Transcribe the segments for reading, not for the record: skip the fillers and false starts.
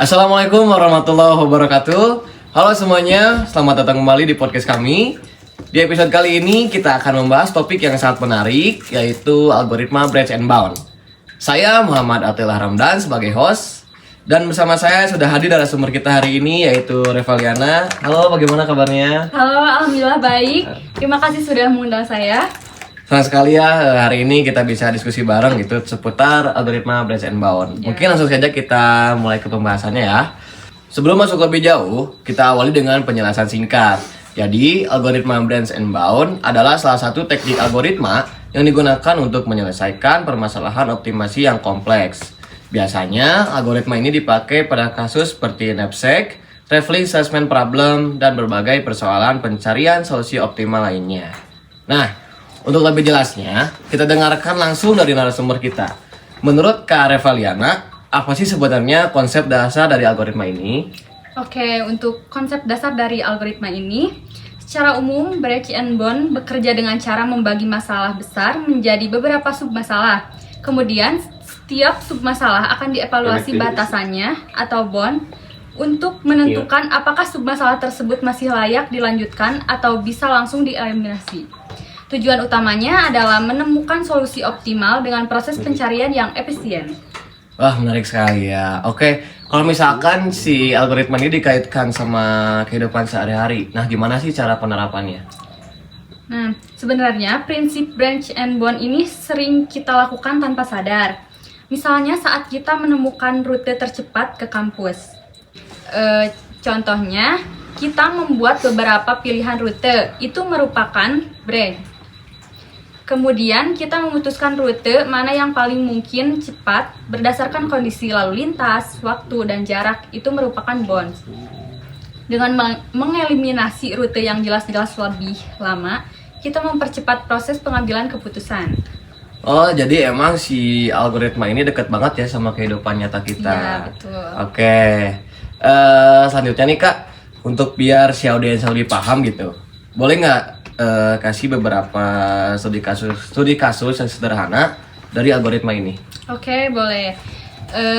Assalamualaikum warahmatullahi wabarakatuh. Halo semuanya, selamat datang kembali di podcast kami. Di episode kali ini kita akan membahas topik yang sangat menarik, yaitu algoritma branch and bound. Saya Muhammad Atila Ramdan sebagai host, dan bersama saya sudah hadir narasumber kita hari ini, yaitu Revaliana. Halo, bagaimana kabarnya? Halo, alhamdulillah baik. Terima kasih sudah mengundang saya. Senang sekali ya, hari ini kita bisa diskusi bareng gitu seputar algoritma branch and bound. Mungkin langsung saja kita mulai ke pembahasannya ya. Sebelum masuk lebih jauh, kita awali dengan penjelasan singkat. Jadi, algoritma branch and bound adalah salah satu teknik algoritma yang digunakan untuk menyelesaikan permasalahan optimasi yang kompleks. Biasanya, algoritma ini dipakai pada kasus seperti knapsack, traveling salesman problem, dan berbagai persoalan pencarian solusi optimal lainnya. Nah, untuk lebih jelasnya, kita dengarkan langsung dari narasumber kita. Menurut Kak Revaliana, apa sih sebenarnya konsep dasar dari algoritma ini? Oke, untuk konsep dasar dari algoritma ini, secara umum branch and bound bekerja dengan cara membagi masalah besar menjadi beberapa submasalah. Kemudian, setiap submasalah akan dievaluasi batasannya atau bound untuk menentukan apakah submasalah tersebut masih layak dilanjutkan atau bisa langsung dieliminasi. Tujuan utamanya adalah menemukan solusi optimal dengan proses pencarian yang efisien. Wah, menarik sekali ya. Oke, kalau misalkan si algoritma ini dikaitkan sama kehidupan sehari-hari, nah gimana sih cara penerapannya? Nah, sebenarnya prinsip branch and bound ini sering kita lakukan tanpa sadar. Misalnya saat kita menemukan rute tercepat ke kampus. Contohnya, kita membuat beberapa pilihan rute, itu merupakan branch. Kemudian kita memutuskan rute mana yang paling mungkin cepat berdasarkan kondisi lalu lintas, waktu, dan jarak, itu merupakan bound. Dengan mengeliminasi rute yang jelas-jelas lebih lama, kita mempercepat proses pengambilan keputusan. Oh, jadi emang si algoritma ini dekat banget ya sama kehidupan nyata kita. Iya, betul. Oke, selanjutnya nih Kak, untuk biar si audiens lebih paham gitu, boleh nggak kasih beberapa studi kasus yang sederhana dari algoritma ini? Oke, boleh.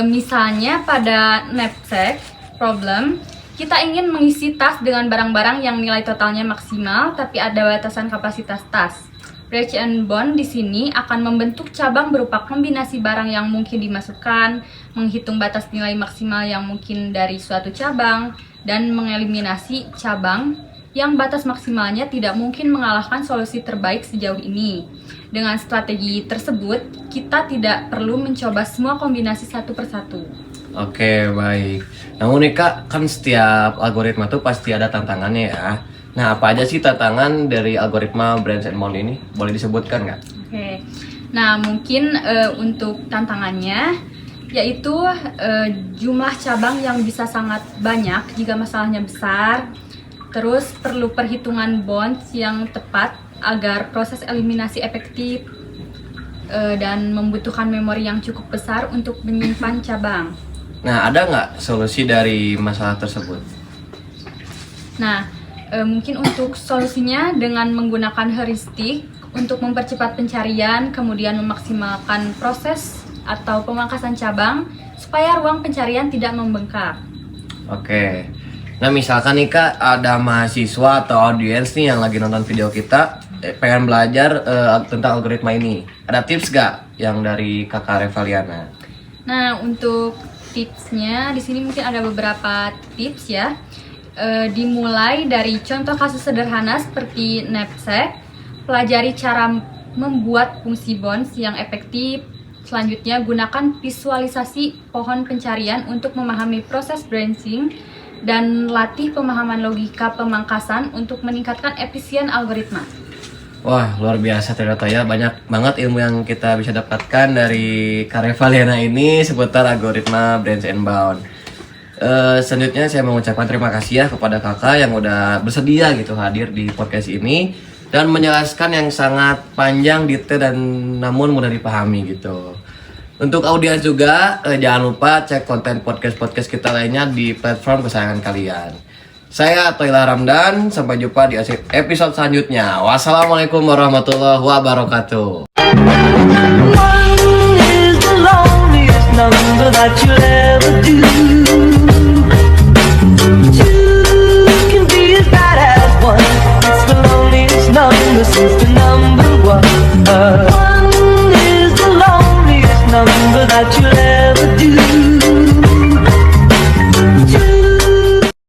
Misalnya pada knapsack problem, kita ingin mengisi tas dengan barang-barang yang nilai totalnya maksimal, tapi ada batasan kapasitas tas. Branch and bound di sini akan membentuk cabang berupa kombinasi barang yang mungkin dimasukkan, menghitung batas nilai maksimal yang mungkin dari suatu cabang, dan mengeliminasi cabang yang batas maksimalnya tidak mungkin mengalahkan solusi terbaik sejauh ini. Dengan strategi tersebut, kita tidak perlu mencoba semua kombinasi satu persatu. Oke, baik. Namun nih Kak, kan setiap algoritma tuh pasti ada tantangannya ya. Nah, apa aja sih tantangan dari algoritma branch and bound ini? Boleh disebutkan nggak? Oke. Nah, mungkin untuk tantangannya yaitu jumlah cabang yang bisa sangat banyak jika masalahnya besar. Terus perlu perhitungan bonds yang tepat agar proses eliminasi efektif, dan membutuhkan memori yang cukup besar untuk menyimpan cabang. Nah, ada nggak solusi dari masalah tersebut? Nah, mungkin untuk solusinya dengan menggunakan heuristik untuk mempercepat pencarian, kemudian memaksimalkan proses atau pemangkasan cabang supaya ruang pencarian tidak membengkak. Oke. Nah, misalkan nih Kak, ada mahasiswa atau audiens nih yang lagi nonton video kita, pengen belajar tentang algoritma ini. Ada tips gak yang dari Kakak Revaliana? Nah, untuk tipsnya di sini mungkin ada beberapa tips ya. Dimulai dari contoh kasus sederhana seperti knapsack, pelajari cara membuat fungsi bonds yang efektif. Selanjutnya, gunakan visualisasi pohon pencarian untuk memahami proses branching, dan latih pemahaman logika pemangkasan untuk meningkatkan efisien algoritma. Wah, luar biasa ternyata ya. Banyak banget ilmu yang kita bisa dapatkan dari Kak Revaliana ini seputar algoritma branch and bound. Selanjutnya saya mengucapkan terima kasih ya kepada kakak yang udah bersedia gitu hadir di podcast ini dan menjelaskan yang sangat panjang, detail, dan namun mudah dipahami gitu. Untuk audiens juga, jangan lupa cek konten podcast kita lainnya di platform kesayangan kalian. Saya Atila Ramdan, sampai jumpa di episode selanjutnya. Wassalamualaikum warahmatullahi wabarakatuh. One is the loneliest number that you'll ever do.